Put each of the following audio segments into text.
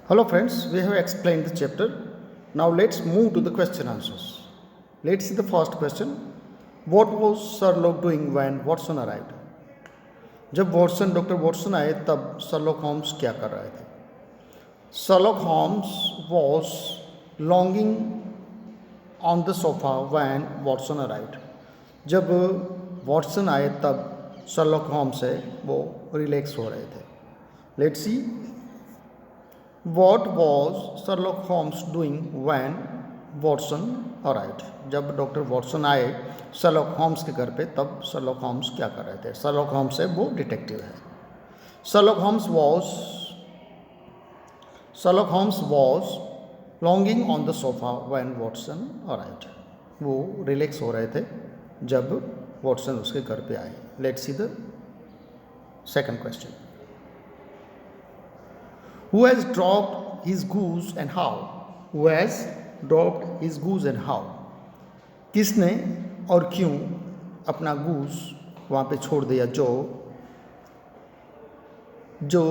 Hello friends, we have explained the chapter. Now let's move to the question answers. Let's see the first question. What was Sherlock doing when Watson arrived? जब doctor Watson आए तब Sherlock Holmes क्या कर रहे थे? Sherlock Holmes was lounging on the sofa when Watson arrived. जब Watson आए तब शर्लॉक होम्स है वो रिलैक्स हो रहे थे. Let's see What was Sherlock Holmes doing when Watson arrived? जब डॉक्टर वॉटसन आए शर्लॉक होम्स के घर पे तब शर्लॉक होम्स क्या कर रहे थे? शर्लॉक होम्स है वो डिटेक्टिव है. Sherlock Holmes was lounging on the sofa when Watson arrived. वो रिलैक्स हो रहे थे जब वॉटसन उसके घर पे आए. Let's see the second question. Who has dropped his goose and how? Who has dropped his goose and how? किसने और क्यों अपना गूस वहाँ पे छोड़ दिया? जो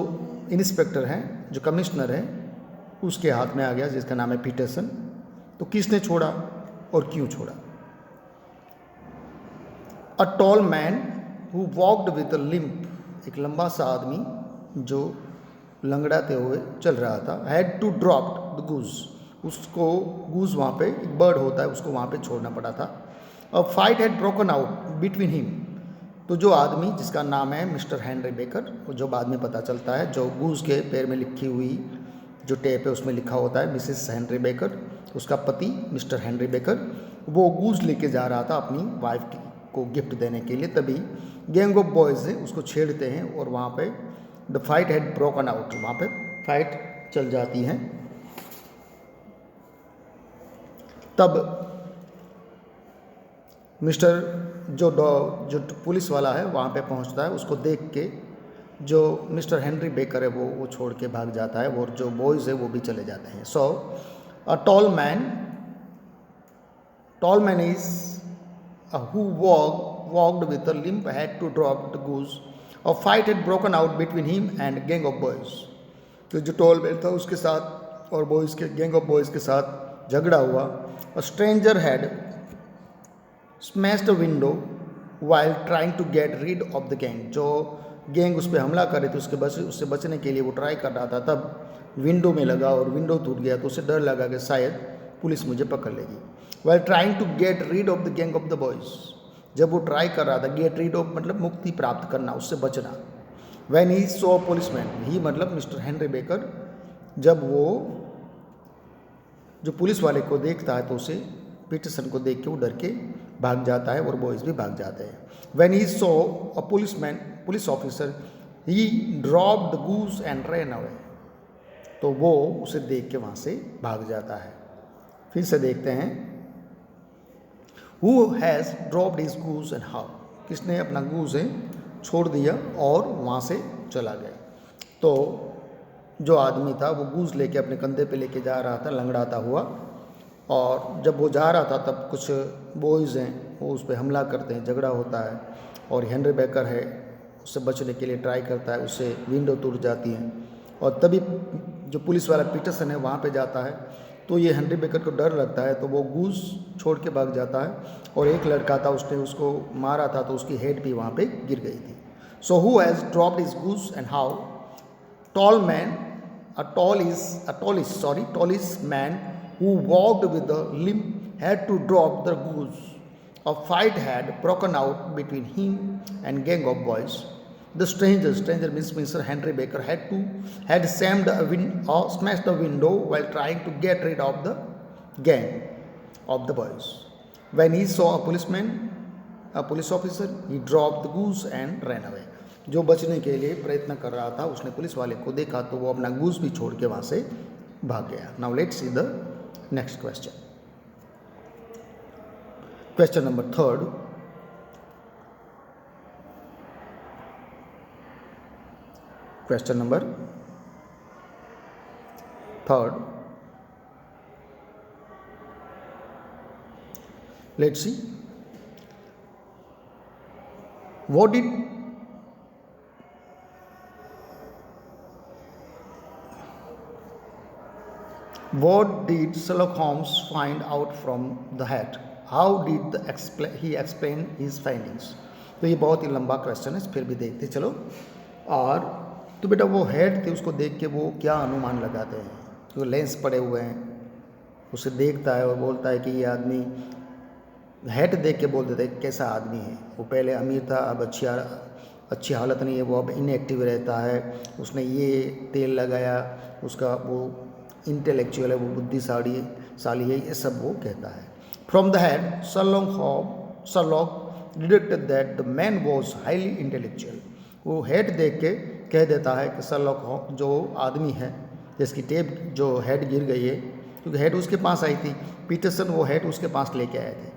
इंस्पेक्टर हैं, जो कमिश्नर है, उसके हाथ में आ गया जिसका नाम है पीटरसन. तो किसने छोड़ा और क्यों छोड़ा? अ tall man who walked with a limp. एक लंबा सा आदमी जो लंगड़ाते हुए चल रहा था. हैड टू ड्रॉप द गूज. उसको गूज वहाँ पे एक बर्ड होता है उसको वहाँ पे छोड़ना पड़ा था. A fight had broken out between him. तो जो आदमी जिसका नाम है मिस्टर हेनरी बेकर, जो बाद में पता चलता है, जो गूज के पैर में लिखी हुई जो टेप है उसमें लिखा होता है मिसेस हेनरी बेकर, उसका पति मिस्टर हेनरी बेकर, वो गूज लेके जा रहा था अपनी वाइफ को गिफ्ट देने के लिए. तभी गैंग ऑफ बॉयज़ है उसको छेड़ते हैं और वहाँ पे the fight had broken out. वहाँ पे फाइट चल जाती है. तब मिस्टर जो पुलिस वाला है वहाँ पे पहुँचता है. उसको देख के जो मिस्टर हेनरी बेकर है वो छोड़ के भाग जाता है और जो बॉयज़ है वो भी चले जाते हैं. So a tall man is who walked with a limp had to drop the goose. और fight had broken out between him and gang of boys. तो जो टॉल मैन था उसके साथ और बॉयज़ के गैंग ऑफ बॉयज़ के साथ झगड़ा हुआ. A stranger had smashed a window while trying to get rid of the gang. जो गैंग उस पर हमला कर रही थी उससे बचने के लिए वो ट्राई कर रहा था. तब विंडो में लगा और विंडो टूट गया. तो उसे डर लगा कि शायद पुलिस मुझे पकड़ लेगी. While trying to get rid of the gang of the boys. जब वो ट्राई कर रहा था, गेट रीड ऑफ मतलब मुक्ति प्राप्त करना, उससे बचना. व्हेन ही सॉ पुलिसमैन, ही मतलब मिस्टर हेनरी बेकर, जब वो जो पुलिस वाले को देखता है तो उसे पीटरसन को देख के वो डर के भाग जाता है और बॉयज़ भी भाग जाते हैं. When he saw a police officer he drop the goose and ran away. तो वो उसे देख के वहाँ से भाग जाता है. फिर से देखते हैं. Who has dropped his goose and how? किसने अपना गूज है छोड़ दिया और वहाँ से चला गया? तो जो आदमी था वो गूज लेके अपने कंधे पे लेके जा रहा था लंगड़ाता हुआ. और जब वो जा रहा था तब कुछ बॉयज़ हैं वो उस पर हमला करते हैं, झगड़ा होता है. और हेनरी बेकर है उससे बचने के लिए ट्राई करता है, उससे विंडो टूट जाती है. और तभी जो पुलिस वाला पीटरसन है वहाँ पे जाता है. तो ये हेनरी बेकर को डर लगता है तो वो गूस छोड़ के भाग जाता है. और एक लड़का था उसने उसको मारा था तो उसकी हेड भी वहाँ पे गिर गई थी. So who has dropped his goose and how? Tall man, tallest man who walked with a limp had to drop the goose. A fight had broken out between him and gang of boys. The stranger means Mr. Henry Baker had smashed the window while trying to get rid of the gang of the boys. When he saw a police officer, he dropped the goose and ran away. जो बचने के लिए प्रयत्न कर रहा था उसने police वाले को देखा तो वो अपना गूस भी छोड़ के वहाँ से भाग गया. Now let's see the next question. Question number third. Let's see. What did What did Sherlock Holmes find out from the hat? How did he explain his findings? तो ये बहुत ही लंबा क्वेश्चन है, फिर भी देखते चलो। और तो बेटा वो हेड थे, उसको देख के वो क्या अनुमान लगाते हैं? क्योंकि लेंस पड़े हुए हैं, उसे देखता है और बोलता है कि ये आदमी, हेड देख के बोल देता है कैसा आदमी है। वो पहले अमीर था, अब अच्छी हालत नहीं है, वो अब इनएक्टिव रहता है, उसने ये तेल लगाया, उसका वो इंटेलेक्चुअल है, वो बुद्धिशाली है, ये सब वो कहता है। From the head Sherlock deducted that the man was highly intellectual. वो हेड देख के कह देता है कि Sherlock जो आदमी है, जिसकी टेप जो हेड गिर गई है, क्योंकि हेड उसके पास आई थी, पीटरसन वो हेड उसके पास लेके आए थे,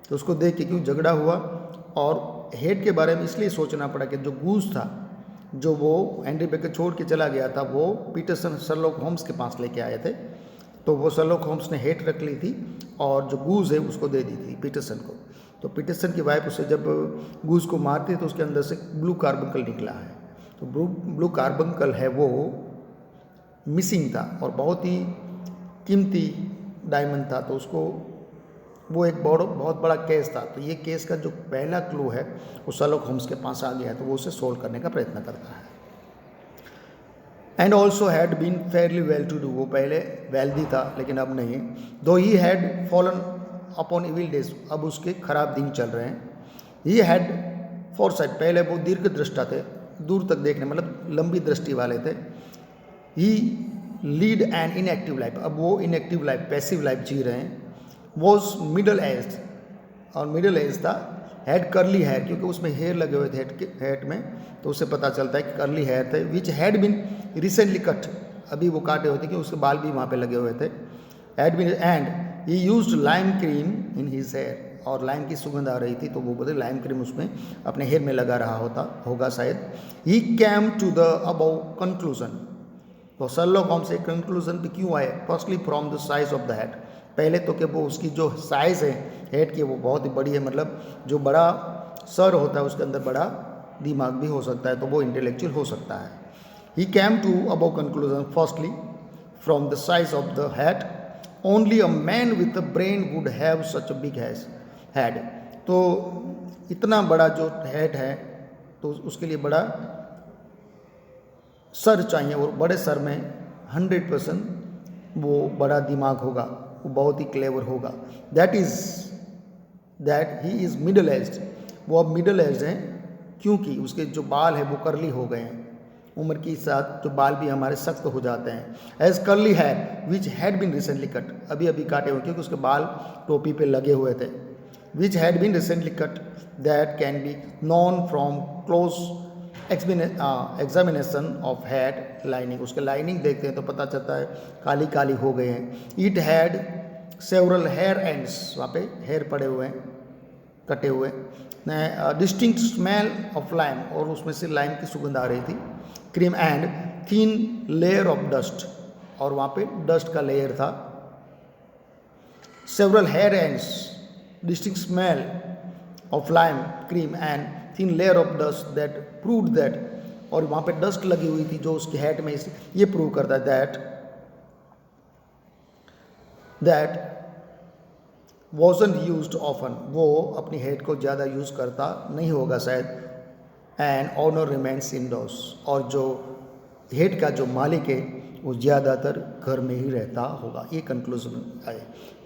तो उसको देख के क्यों झगड़ा हुआ। और हेड के बारे में इसलिए सोचना पड़ा कि जो गूज था, जो वो हेनरी बेकर छोड़ के चला गया था, वो पीटरसन Sherlock होम्स के पास लेके आए थे, तो वो Sherlock होम्स ने हेड रख ली थी और जो गूज है उसको दे दी थी पीटरसन को। तो पीटरसन की वाइफ उसे जब गूज को मारती है तो उसके अंदर से ब्लू कार्बंकल निकला है, तो ब्लू कार्बंकल है वो मिसिंग था और बहुत ही कीमती डायमंड था, तो उसको वो एक बहुत बड़ा केस था। तो ये केस का जो पहला क्लू है वो Sherlock होम्स के पास आ गया है, तो वो उसे सोल्व करने का प्रयत्न करता है। And also had been fairly well to do, वो पहले वेल्दी था लेकिन अब नहीं है। Though he had fallen upon evil days, अब उसके खराब दिन चल रहे हैं। ही हैड फोरसाइट, पहले वो दीर्घ दृष्टा थे, दूर तक देखने मतलब लंबी दृष्टि वाले थे। ही लीड एन इनएक्टिव लाइफ, अब वो इनएक्टिव लाइफ, पैसिव लाइफ जी रहे हैं। वॉज मिडल एज, और मिडल एज था। हैड करली हेयर, क्योंकि उसमें हेयर लगे हुए थे हेड में, तो उससे पता चलता है कि करली हेयर थे। विच हैड बिन रिसेंटली कट, अभी वो काटे हुए थे कि उसके बाल भी वहाँ पे लगे हुए थे। Had been and he used lime cream in his hair, और लाइम की सुगंध आ रही थी, तो वो बोले लाइम क्रीम उसमें अपने हेयर में लगा रहा होगा शायद। He came to the above conclusion, तो Sherlock होम्स एक कंक्लूजन पे क्यों आए? Firstly from the size of the head, पहले तो कि वो उसकी जो साइज़ है हेड की वो बहुत ही बड़ी है, मतलब जो बड़ा सर होता है उसके अंदर बड़ा दिमाग भी हो सकता है, तो वो इंटेलेक्चुअल हो सकता है। He came to above conclusion firstly from the size of the head, only a man with a brain would have such a big head, तो इतना बड़ा जो हेड है तो उसके लिए बड़ा सर चाहिए, और बड़े सर में 100% वो बड़ा दिमाग होगा, वो बहुत ही क्लेवर होगा। That he is middle aged, वो अब मिडल एज्ड हैं क्योंकि उसके जो बाल है वो करली हो गए हैं, उम्र के साथ जो बाल भी हमारे सख्त हो जाते हैं। As curly hair which had been recently cut, अभी अभी काटे हुए क्योंकि उसके बाल टोपी पे लगे हुए थे। विच had been recently cut, that can be non from close examination of head lining, उसके लाइनिंग देखते हैं तो पता चलता है काली काली हो गए हैं। It had several hair ends, वहाँ पे हेयर पड़े हुए हैं, कटे हुए। डिस्टिंक्ट स्मेल ऑफ लाइम, और उसमें से लाइम की सुगंध आ रही थी। Cream and thin layer of dust, और वहाँ पे डस्ट का लेयर था। Several hair ends, distinct smell of lime, cream and thin layer of dust that proved that, और वहाँ पे डस्ट लगी हुई थी जो उसके हेड में, ये प्रूव करता है दैट वॉजंट यूज्ड ऑफन, वो अपनी हेड को ज़्यादा यूज़ करता नहीं होगा शायद। एंड ऑनर रिमेन्स इंडोर्स, और जो हेड का जो मालिक है वो ज़्यादातर घर में ही रहता होगा, ये कंक्लूजन है।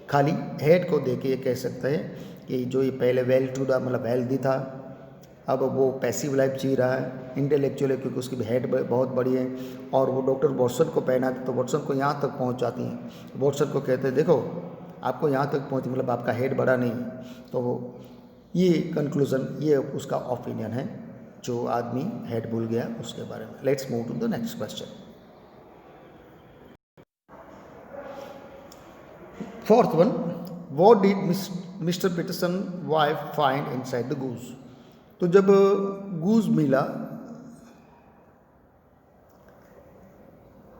खाली हेड को देख के ये कह सकते हैं कि जो ये पहले वेल टू द मतलब वेल्दी था, अब वो पैसिव लाइफ जी रहा है, इंटेलेक्चुअल है क्योंकि उसकी हेड बहुत बड़ी है, और वो डॉक्टर वॉटसन को पहनाते तो वॉटसन को यहाँ तक पहुँच जाती हैं। वॉटसन को कहते हैं देखो आपको यहाँ तक पहुँच, मतलब आपका हेड बड़ा नहीं है। तो ये कंक्लूज़न, ये उसका ओपिनियन है, जो आदमी हेड भूल गया उसके बारे में। Let's move to the next question. Fourth one, what did mister Peterson wife find inside the goose, तो जब गूज मिला,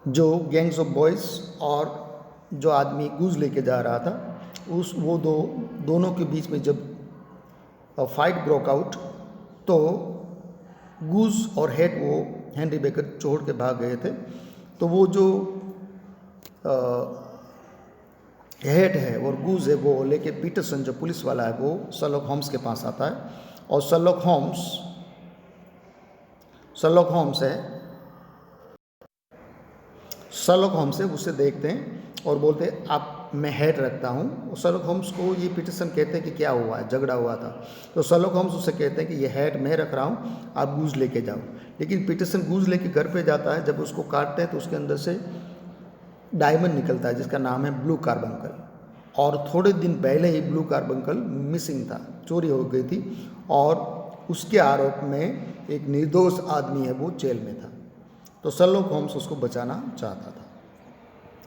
जो गैंग्स ऑफ बॉयज़ और जो आदमी गूज लेके जा रहा था, वो दोनों के बीच में जब फाइट ब्रोक आउट, तो गूज और हेड वो हेनरी बेकर छोड़ के भाग गए थे। तो वो जो हेट है और गूज है वो लेके पीटरसन जो पुलिस वाला है वो शर्लॉक होम्स के पास आता है और शर्लॉक होम्स है उसे देखते हैं और बोलते हैं आप मैं हेट रखता हूँ। और शर्लॉक होम्स को ये पीटरसन कहते हैं कि क्या हुआ है, झगड़ा हुआ था। तो शर्लॉक होम्स उसे कहते हैं कि ये हेट मैं रख रहा हूँ, आप गूज लेके जाओ। लेकिन पीटरसन गूज लेके घर पे जाता है। जब उसको काटते हैं तो उसके अंदर से डायमंड निकलता है जिसका नाम है ब्लू कार्बंकल। और थोड़े दिन पहले ही ब्लू कार्बंकल मिसिंग था, चोरी हो गई थी और उसके आरोप में एक निर्दोष आदमी है वो जेल में था। तो शर्लॉक होम्स उसको बचाना चाहता था।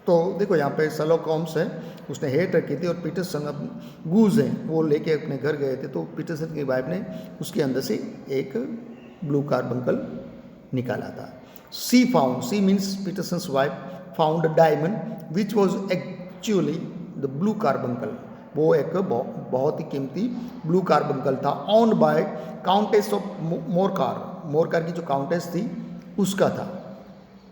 तो देखो यहाँ पे शर्लॉक होम्स है, उसने हेट रखी थी और पीटरसन अब गूज है वो लेके अपने घर गए थे। तो पीटरसन की वाइफ ने उसके अंदर से एक ब्लू कार्बंकल निकाला था। See means Peterson's wife found a diamond which was actually the blue carbuncle. वो एक बहुत ही कीमती ब्लू कार्बंकल था, owned by countess of Morcar की जो काउंटेस थी उसका था,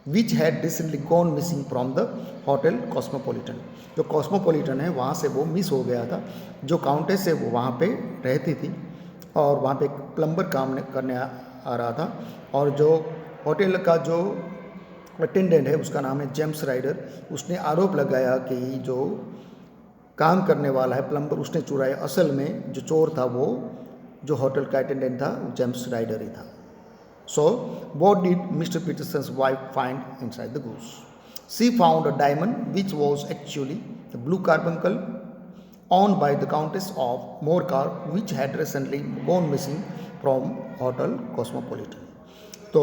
which had recently gone missing from the hotel Cosmopolitan. जो कॉस्मोपॉलिटन है वहाँ से वो मिस हो गया था। जो काउंटेस है वो वहाँ पे रहती थी और वहाँ पे एक प्लम्बर काम करने आ रहा था। और जो होटल का जो अटेंडेंट है उसका नाम है जेम्स राइडर। उसने आरोप लगाया कि जो काम करने वाला है प्लम्बर उसने चुराया। असल में जो चोर था वो जो होटल का अटेंडेंट था वो जेम्स राइडर ही था। So, what did Mr. Peterson's wife find inside the goose? She found a diamond which was actually the blue carbuncle owned by the Countess of Morcar, which had recently gone missing from Hotel Cosmopolitan. तो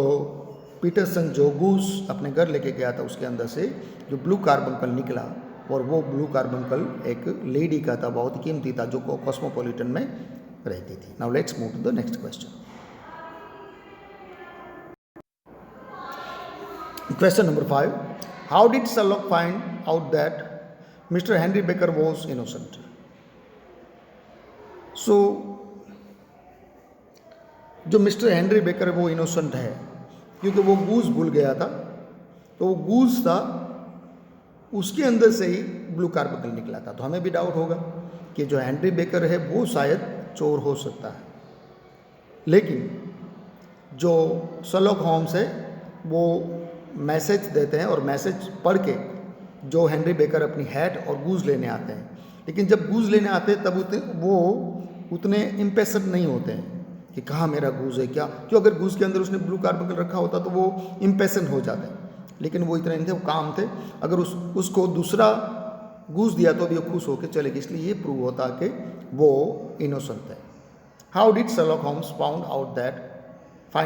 Peterson जो goose अपने घर लेके गया था उसके अंदर से जो ब्लू कार्बंकल निकला और वो ब्लू कार्बंकल एक लेडी का था, बहुत ही कीमती था, जो कॉस्मोपॉलिटन में रहती थी। Now let's move to the next question. Question number 5. How did Sherlock find out that Mr. Henry Baker was innocent? So, जो मिस्टर हेनरी बेकर वो इनोसेंट है क्योंकि वो गूज भूल गया था। तो वो गूज था, उसके अंदर से ही ब्लू कार्बंकल निकला था। तो हमें भी डाउट होगा कि जो हेनरी बेकर है वो शायद चोर हो सकता है। लेकिन जो शर्लॉक होम्स है वो मैसेज देते हैं और मैसेज पढ़ के जो हेनरी बेकर अपनी हैट और गूज लेने आते हैं। लेकिन जब गूज लेने आते हैं तब वो उतने इम्पेशेंट नहीं होते हैं कि कहाँ मेरा गूज है क्या, क्यों अगर गूज के अंदर उसने ब्लू कार्बंकल रखा होता तो वो इम्पेशेंट हो जाते हैं। लेकिन वो इतने नहीं थे, वो काम थे। अगर उसको दूसरा गूज दिया तो भी वो खुश होकर चलेगी। इसलिए ये प्रूव होता कि वो इनोसेंट है। How did Sherlock Holmes find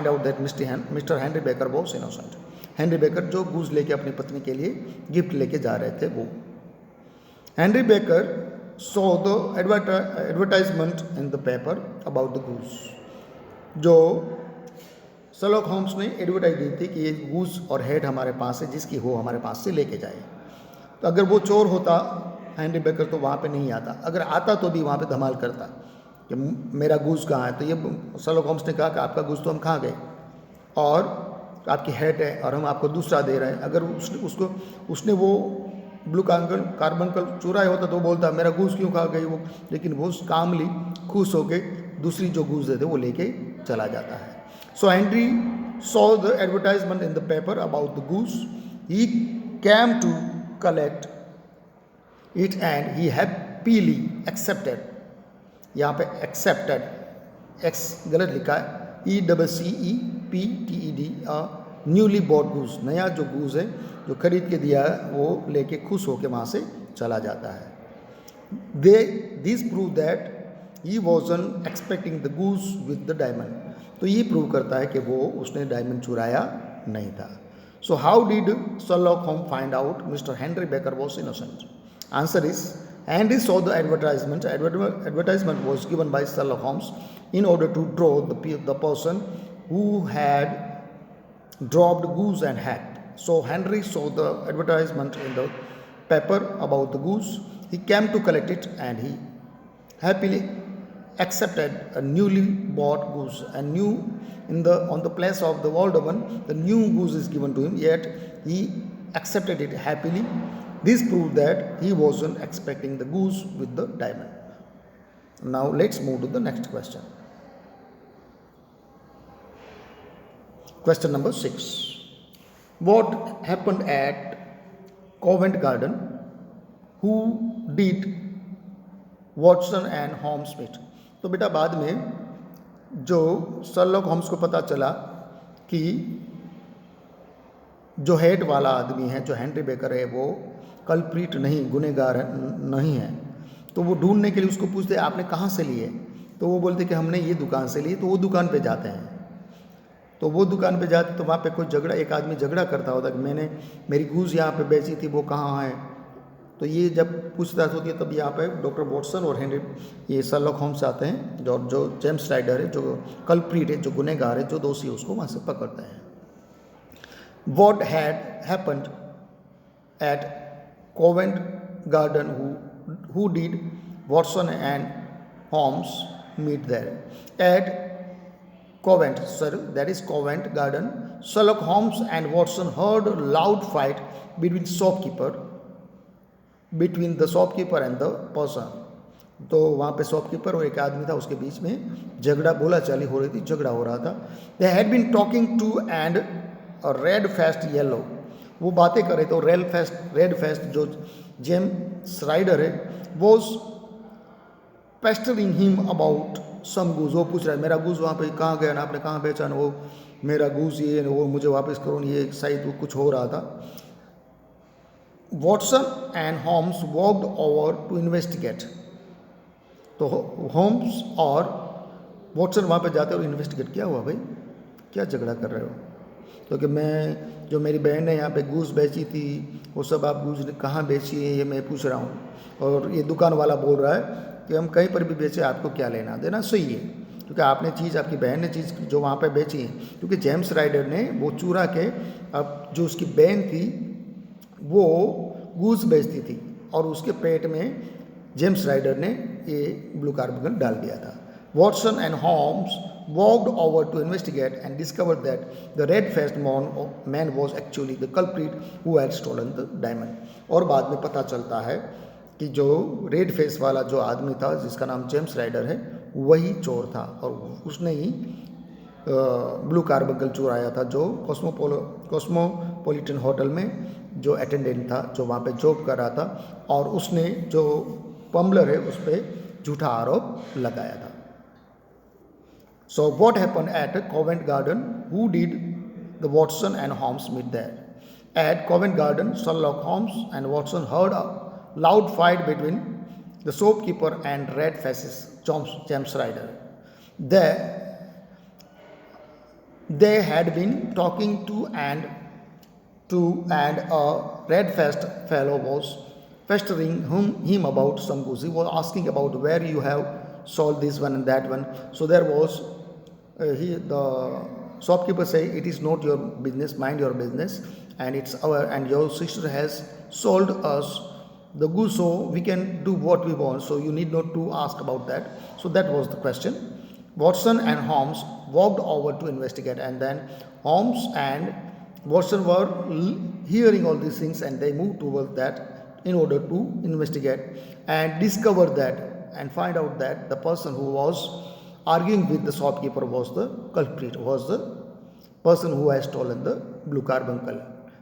out that mister Henry Baker was innocent? Henry Baker जो गूज लेके अपनी पत्नी के लिए गिफ्ट लेके जा रहे थे वो। Henry Baker saw the advertisement in the paper about the goose. जो शर्लॉक होम्स ने एडवर्टाइज दी थी कि ये गूज और हेड हमारे पास है, जिसकी हो हमारे पास से लेके जाए। तो अगर वो चोर होता हेनरी बेकर तो वहाँ पे नहीं आता, अगर आता तो भी वहाँ पे धमाल करता कि मेरा गूज कहाँ है। तो ये शर्लॉक होम्स ने कहा कि आपका गूज तो हम खा गए और आपकी हेड है और हम आपको दूसरा दे रहे हैं। अगर उसने वो ब्लू कार्बंकल चुराया होता तो बोलता मेरा गूज क्यों खा गई वो। लेकिन वो कामली खुश होके दूसरी जो गूज देते वो लेके चला जाता है। So Henry saw the advertisement in the paper about the goose, he came to collect it and he happily accepted. यहाँ पे एक्सेप्टेड एक्स गलत लिखा है, ECCEPTED न्यूली बॉट गूज, नया जो गूज है जो खरीद के दिया है वो लेके खुश होके वहाँ से चला जाता है। This prove that he वॉजन expecting the goose with the diamond. तो ये प्रूव करता है कि वो उसने डायमंड चुराया नहीं था। So how did Sherlock Holmes find out mister Henry Baker was innocent? Answer is Henry saw the advertisement. Advertisement was given by Sherlock Holmes in order to draw the person who had dropped goose and hat. So Henry saw the advertisement in the paper about the goose. He came to collect it and he happily accepted a newly bought goose. And on the place of the old one, the new goose is given to him. Yet he accepted it happily This proved that he wasn't expecting the goose with the diamond. Now let's move to the next question. Question number 6. What happened at Covent Garden? Who did Watson and Holmes meet? तो बेटा बाद में जो Sherlock Holmes को पता चला कि जो हेड वाला आदमी है, जो हेनरी बेकर है, वो कल्प्रिट नहीं, गुनहगार नहीं है, तो वो ढूंढने के लिए उसको पूछते आपने कहाँ से लिए? तो वो बोलते कि हमने ये दुकान से लिए। तो वो दुकान पे जाते हैं, तो वो दुकान पे जाते तो वहाँ पे कोई झगड़ा, एक आदमी झगड़ा करता होता कि मैंने मेरी गूज यहाँ पे बेची थी, वो कहाँ है? तो ये जब पूछताछ होती है तब यहाँ पे डॉक्टर वॉटसन और हेनरी, ये शर्लॉक होम्स आते हैं, जो जेम्स राइडर है, जो कल्प्रिट है, जो गुनहगार है, जो दोषी है, उसको वहाँ से पकड़ते हैं। What had happened at Covent Garden? Who did Watson and Holmes meet there? At Covent, that is Covent Garden, Sherlock Holmes and Watson heard a loud fight between the shopkeeper and the person. तो वहाँ पे shopkeeper और एक आदमी था, उसके बीच में झगड़ा, बोला चाली हो रही थी, झगड़ा हो रहा था। They had been talking to and a red-faced yellow, वो बातें कर रहे थे। रेड-फेस्ट जो जेम्स राइडर है, was pestering him about some goose, वो पूछ रहा है मेरा गूज वहाँ पे कहाँ गया ना, आपने कहाँ बेचा ना, वो मेरा गूज ये वो मुझे वापस करो, ये शायद वो कुछ हो रहा था। Watson and Holmes walked over to investigate, तो होम्स और वॉटसन वहाँ पे जाते और इन्वेस्टिगेट, क्या हुआ भाई, क्या झगड़ा कर रहे हो? क्योंकि मैं, जो मेरी बहन ने यहाँ पे गूस बेची थी, वो सब आप गूस कहाँ बेची है ये मैं पूछ रहा हूँ, और ये दुकान वाला बोल रहा है कि हम कहीं पर भी बेचे, आपको क्या लेना देना। सही है, क्योंकि आपने चीज़, आपकी बहन ने चीज़ जो वहाँ पे बेची है, क्योंकि जेम्स राइडर ने वो चुरा के, अब जो उसकी बहन थी वो गूस बेचती थी, और उसके पेट में जेम्स राइडर ने ये ब्लू कार्बन डाल दिया था। Watson and Holmes walked over to investigate and discovered that the red-faced man was actually the culprit who had stolen the diamond. और बाद में पता चलता है कि जो रेड फेस वाला जो आदमी था, जिसका नाम जेम्स राइडर है, वही चोर था, और उसने ही ब्लू कार्बंकल चुराया था, जो कॉस्मोपॉलिटन होटल में जो अटेंडेंट था, जो वहाँ पे जॉब कर रहा था, और उसने जो पम्बलर है उस पर झूठा आरोप लगाया था। So what happened at Covent Garden? Who did the Watson and Holmes meet there? At Covent Garden, Sherlock Holmes and Watson heard a loud fight between the shopkeeper and red-faced James Ryder. They had been talking to and a red-faced fellow was pestering him about some goods. He was asking about where you have sold this one and that one. So there was the shopkeeper say, it is not your business, mind your business, and it's our, and your sister has sold us the goose, so we can do what we want, so you need not to ask about that. So that was the question. Watson and Holmes walked over to investigate, and then Holmes and Watson were hearing all these things, and they moved towards that in order to investigate and discover that and find out that the person who was arguing with the shopkeeper was the culprit, was the person who has stolen the blue carbuncle.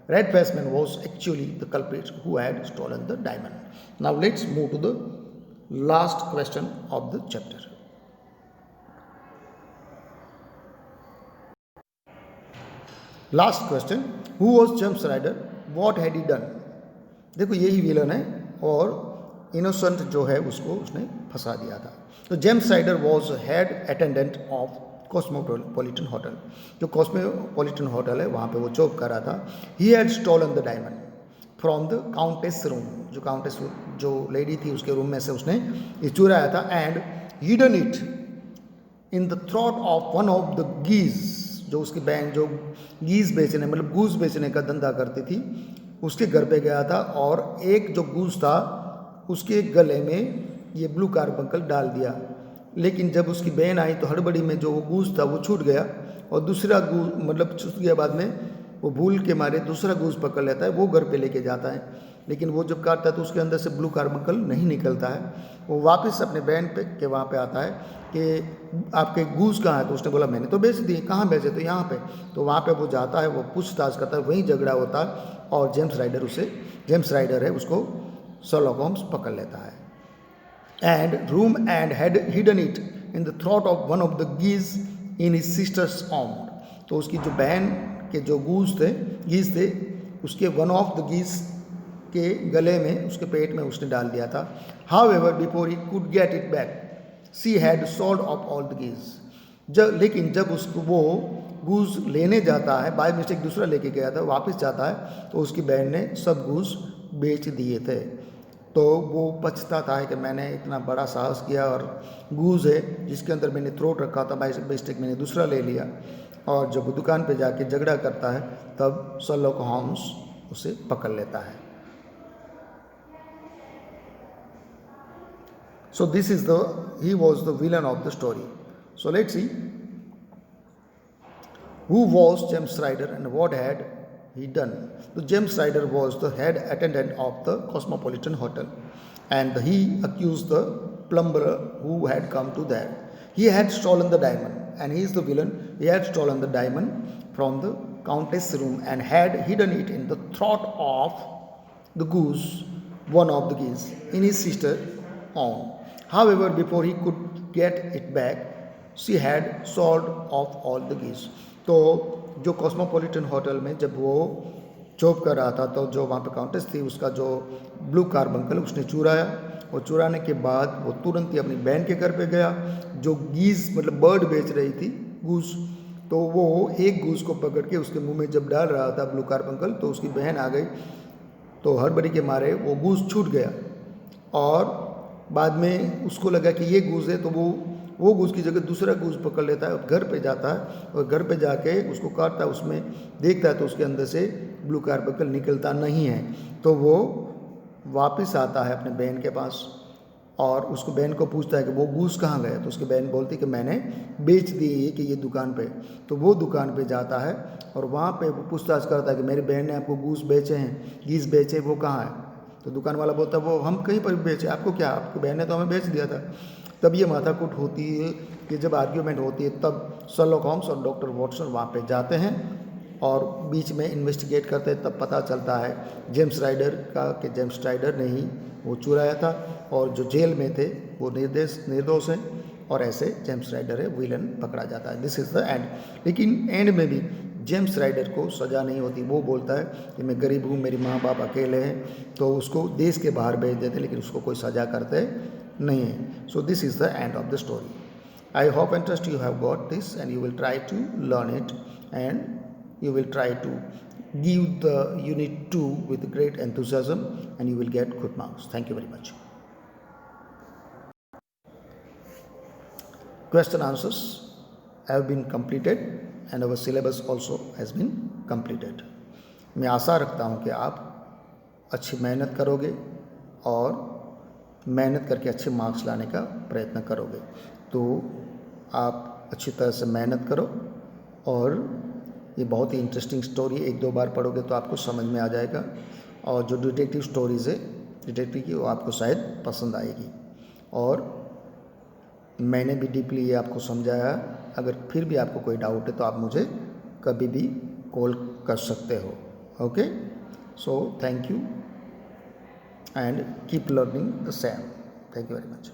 Red-faced man was actually the culprit who had stolen the diamond. Now let's move to the last question of the chapter. Last question, who was James Ryder? What had he done? देखो यही villain है, और innocent जो है उसको उसने फंसा दिया था। तो James Ryder was head attendant of Cosmopolitan hotel, जो कॉस्मोपॉलिटन होटल है वहाँ पे वो जॉब कर रहा था। He had stolen the diamond from the countess room, जो काउंटेस जो लेडी थी उसके रूम में से उसने ये चुराया था, and hidden it in the throat of one of the geese, जो उसकी बहन जो गीज बेचने, मतलब गूस बेचने का धंधा करती थी, उसके घर पे गया था, और एक जो गूस था उसके गले में ये ब्लू कार्बंकल डाल दिया। लेकिन जब उसकी बहन आई तो हड़बड़ी में जो वो गूस था वो छूट गया, और दूसरा गूस, मतलब छूट गया बाद में, वो भूल के मारे दूसरा गूज पकड़ लेता है, वो घर पे लेके जाता है, लेकिन वो जब काटता है तो उसके अंदर से ब्लू कार्बंकल नहीं निकलता है। वो वापस अपने बहन पे के वहाँ पे आता है कि आपके गूज कहाँ है, तो उसने बोला मैंने तो बेच दिए। कहाँ बेचे, तो यहाँ पे। तो वहाँ पे वो जाता है, वो पूछताछ करता है, वहीं झगड़ा होता है और जेम्स राइडर है उसको शर्लॉक होम्स पकड़ लेता है। and had hidden it in the throat of one of the geese in his sister's arm। तो उसकी जो बहन के जो गीज थे उसके वन ऑफ द गीज के गले में, उसके पेट में उसने डाल दिया था। However, before he could get it back, she had sold off all the geese। लेकिन जब उसको वो गूज लेने जाता है, बाय मिस्टेक दूसरा लेके गया था, वापस जाता है तो उसकी बहन ने सब गूज बेच दिए थे। तो वो पछताता है कि मैंने इतना बड़ा साहस किया और गूज है जिसके अंदर मैंने थ्रोट रखा था, बाय मिस्टेक मैंने दूसरा ले लिया। और जब वो दुकान पे जाके झगड़ा करता है तब शर्लॉक होम्स उसे पकड़ लेता है। So this is he was the villain of the story. So let's see who was James Ryder and what had he done. So James Ryder was the head attendant of the Cosmopolitan Hotel, and he accused the plumber who had come to there. He had stolen the diamond, and he is the villain. He had stolen the diamond from the countess' room and had hidden it in the throat of the goose, one of the geese, in his sister's home. However, before he could get it back, she had sold off all the geese. तो जो Cosmopolitan hotel में जब वो job कर रहा था तो जो वहाँ पे काउंटेस थी उसका जो ब्लू कार्बंकल उसने चुराया, और चुराने के बाद वो तुरंत ही अपनी बहन के घर पे गया जो गीज मतलब बर्ड बेच रही थी, गूस। तो वो एक गूस को पकड़ के उसके मुंह में जब डाल रहा था ब्लू कार्बंकल, तो उसकी बहन आ गई, तो हड़बड़ी के मारे वो गूस छूट गया। और बाद में उसको लगा कि ये गूस है, तो वो गूस की जगह दूसरा गूस पकड़ लेता है और घर पे जाता है, और घर पे जाके उसको काटता है, उसमें देखता है तो उसके अंदर से ब्लू कार्बंकल निकलता नहीं है। तो वो वापस आता है अपने बहन के पास और उसको बहन को पूछता है कि वो गूस कहाँ गया, तो उसकी बहन बोलती है कि मैंने बेच दिए कि ये दुकान पे। तो वो दुकान पे जाता है और वहाँ पे वो पूछताछ करता है कि मेरी बहन ने आपको गीस बेचे, वो कहाँ है। तो दुकान वाला बोलता है वो हम कहीं पर भी बेचे, आपको क्या, आपकी बहन ने तो हमें बेच दिया था। तब ये माथाकूट होती है कि जब आर्ग्यूमेंट होती है तब शर्लॉक होम्स और डॉक्टर वॉटसन वहाँ पे जाते हैं और बीच में इन्वेस्टिगेट करते हैं। तब पता चलता है जेम्स राइडर का कि जेम्स राइडर ने ही वो चुराया था और जो जेल में थे वो निर्दोष हैं, और ऐसे जेम्स राइडर है विलन पकड़ा जाता है। This is the and. लेकिन एंड में भी जेम्स राइडर को सज़ा नहीं होती। वो बोलता है कि मैं गरीब हूँ, मेरी माँ बाप अकेले हैं, तो उसको देश के बाहर भेज देते, लेकिन उसको कोई सज़ा करते नहीं है। So this is the end of the story. I hope interest you have got this and you will try to learn it and you will try to give the unit 2 with great enthusiasm and you will get good marks. Thank you very much. Question answers have been completed and our syllabus also has been completed. मैं आशा रखता हूँ कि आप अच्छी मेहनत करोगे और मेहनत करके अच्छे मार्क्स लाने का प्रयत्न करोगे। तो आप अच्छी तरह से मेहनत करो, और ये बहुत ही इंटरेस्टिंग स्टोरी, एक दो बार पढ़ोगे तो आपको समझ में आ जाएगा। और जो डिटेक्टिव स्टोरीज़ है डिटेक्टिव की, वो आपको शायद पसंद आएगी। और मैंने भी डीपली ये आपको समझाया। अगर फिर भी आपको कोई डाउट है तो आप मुझे कभी भी कॉल कर सकते हो। Okay, so thank you and keep learning the same. Thank you very much.